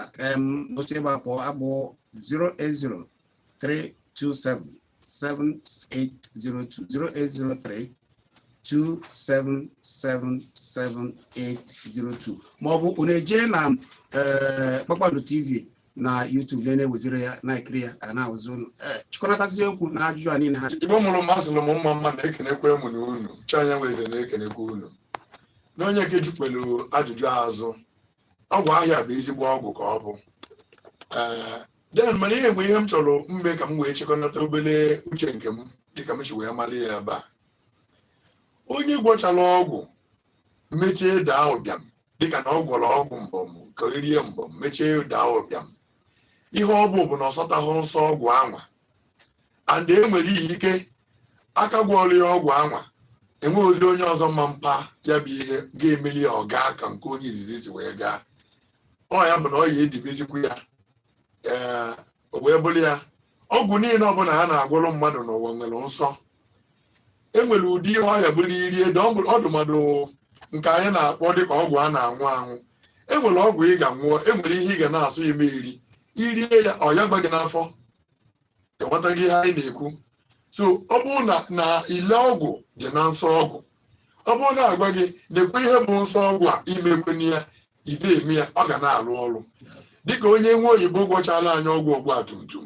osi ebe akpọ abụ 08032777802 2777802 maọbụ unu eje na Kpakpando TV na YouTube lene wezire ya na-ekiri ya na-awụzi unu chịkọnatazi okwu na ajụjụ a niile ha. Igbo mụrụ masịrị m mma na-ekenekwa emu na unu Chianya Eze na-ekenekwa unu na onye nke jukwelu ajụjụ azụ ọgwụ ahịa bụ ezigbo ọgwụ ka ọ bụ den mana ihe mgbe ihe m chọrọ mme ka m wee chịkọnata obere uche nke m dịka m si wee mara ya ebe a onye gwọchara ọgwụ mechie daa ụbịam dịka na ọ gwọrọ ọgwụ mbọm ka orie mbọm mechie daa ụbịam ihe ọ bụ na ọ sọtahụ nsọ ọgwụ anwa and enwere ike aka gwọrọ ya ọgwụ anwa enwe ozi onye ọzọ mma mpa ya bụ ihe ga-emeli ya ọ gaa ka nke onye izizi si wee gaa ọ ya bụ na ọ ya edibezikwu ya o wee bụrụ ya ọgwụ niile ọbụla ha na-agwọrọ mmadụ n'ụwa nwere nsọ enwere ụdị ihe ọhịa bụrụ iri ede ọdụmadụ nke anyị na-akpọ dịka ọgwụ a na-anwụ anwụ enwere ọgwụ ị ga-anwụọ enwere ihe ị ga na-asụ ya eme irie ya ọ ya gba gị n'afọ enwetaghị ihe anyị na-ekwu so ọ bụrụ na ile ọgwụ dị na nsọ ọgwụ ọ bụrụ na agwa gị na-ekwe ihe bụ nsọ ọgwụ a imekwenye ya ide eme ya ọ ga na-alụ ọrụ dịka onye nwe oyibo gwọchala anyị ọgwụ ọgbatumtum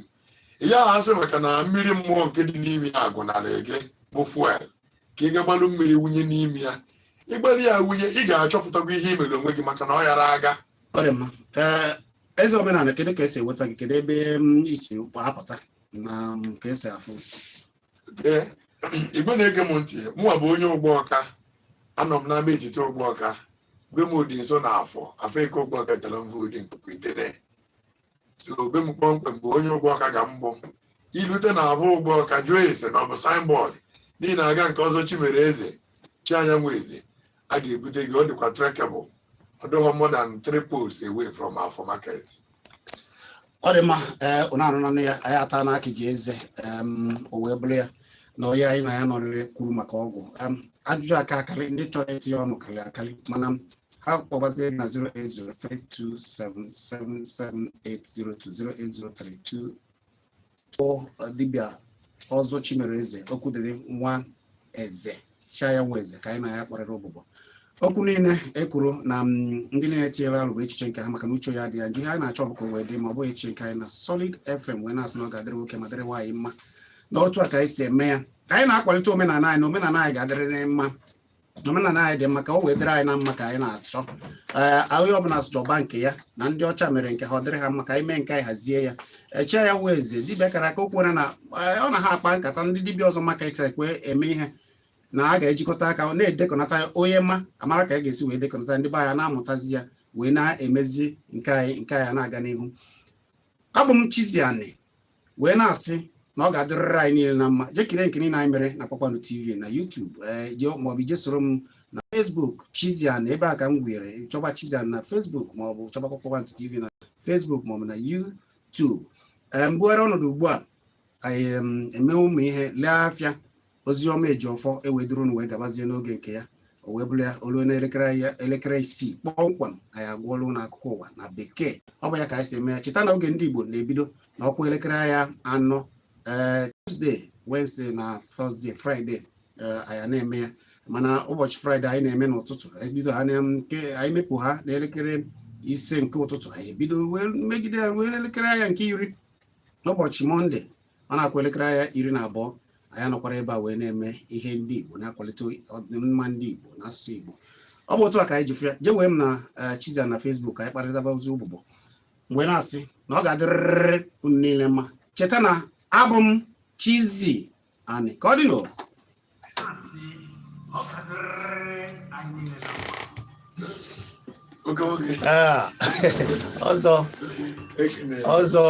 ya ha sị maka na mmiri mmụọ nke dị n'ime ya agụnarị gị bụ fuel ka ị ga-gbalụ mmiri wunye n'ime ya ịgbali ya wunye ị ga-achọpụtakwa ihe imere onwe gị maka na ọ yara aga. Eze omenala kedu ka esi enweta gị kedu ebe isi apụta na ka esi afụ Igbo na-ege m ntị mụnwa bụ onye ụgbọ ọka anọ m n'ama etiti ụgbọ ọka be m dị nso na afọ eke ụgbọ ọka tara mvụ ụdị nkuku itere so be m kpọmkwem bụ onye ụgbọ ọka ga mbụ ilute na abụ ụgbọ ọka jụọ ese na ọ bụ signboard n'ihi na aga nke ọzọ Chimere Eze Chianya Eze a ga-ebute gị ọ dịkwa trackable ọ dịghọ more than 3 poles away from Afọ market. Ọ dị mma ụnanụ ya anyị ata n'aka ji eze o wee bụrụ ya na onye anyị na ya nọrịrị kwuru maka ọgwụ ajụjụ aka akarị ndị chọrọ itinye ọnụ karịrị akarị mana ha kpọbazie na 08032777802 dibịa ọzọ Chimere Eze okwu dịrị nwa eze Chianya Eze ka anyị na ya kparịrị ụbụbọ okwu niile ekwuru na ndị niile tinyere alụ bụ echiche nke ha maka na uche ya dị ya ihe anyị na-achọ bụ ka o wee dị ma ọ bụghị echiche nke anyị na Solid FM wee na-asị na ọ ga-adịrị nwoke ma dịrị nwaanyị mma na otu a ka anyị si eme ya ka anyị na-akwalite omenala anyị na omenala anyị ga-adịrịrị mma omenala anyị dị mma ka o wee dịrị anyị na mma ka anyị na-achọ ahụghị ọbụla chọba nke ya na ndị ọcha mere nke ha ọ dịrị ha mma ka anyị mee nke anyị hazie ya Chianya Eze dibịa kara aka okwu na ọ na ha akpa nkata ndị dibịa ọzọ maka ekwe eme ihe na a ga-ejikọta aka na-edekọnata onye mma amara ka a ga-esi wee dekọnata ndị be anyị na-amụtazi ya wee na-emezi nke anyị na-aga n'ihu. Abụ m Chizzy wee na-asị na ọ ga-adịrịrị anyị niile na mma jekire nke niile anyị mere na Kpakpando TV na YouTube maọbụ ije soro m na Facebook Chizzy ebe a ka m gwere chọba Chizzy na Facebook maọbụ chọba Kpakpando TV na Facebook maọbụ na YouTube mbugharị ọnọdụ ugbu a anyị eme ụmụ ihe lee afịa oziọma Ejiofọ eweduru wee gabazie n'oge nke ya o wee bụrụ ya olu elekere 6 kpọmkwem anyị agwụọla ụlọ akụkọ ụwa na bekee ọ bụ ya ka anyị si eme ya cheta na oge ndị Igbo na-ebido na ọkwa elekere ya 4 Tuesday Wednesday na Thursday Friday anyị na-eme ya mana ụbọchị Friday anyị na-eme n'ụtụtụ ebido ha nke anyị mepụ ha na elekere 5 nke ụtụtụ anyị ebido wee megide ya wee elekere ya nke 10 n'ụbọchị Mọnde ọ na-akwa elekere ya 12 anyị nọkwara ebe a wee na-eme ihe ndị Igbo na-akwalite ọdịmma ndị Igbo na asụsụ Igbo ọ bụ otu a ka anyị ji fere jee wee m na Chizzy na Facebook anyị kparịtaba ozi ụbụbọ mgbe na-asị na ọ ga-adịrịrị unu niile mma cheta na abụ m Chizzy ka ọ dị n'ụlọ oge ọzọ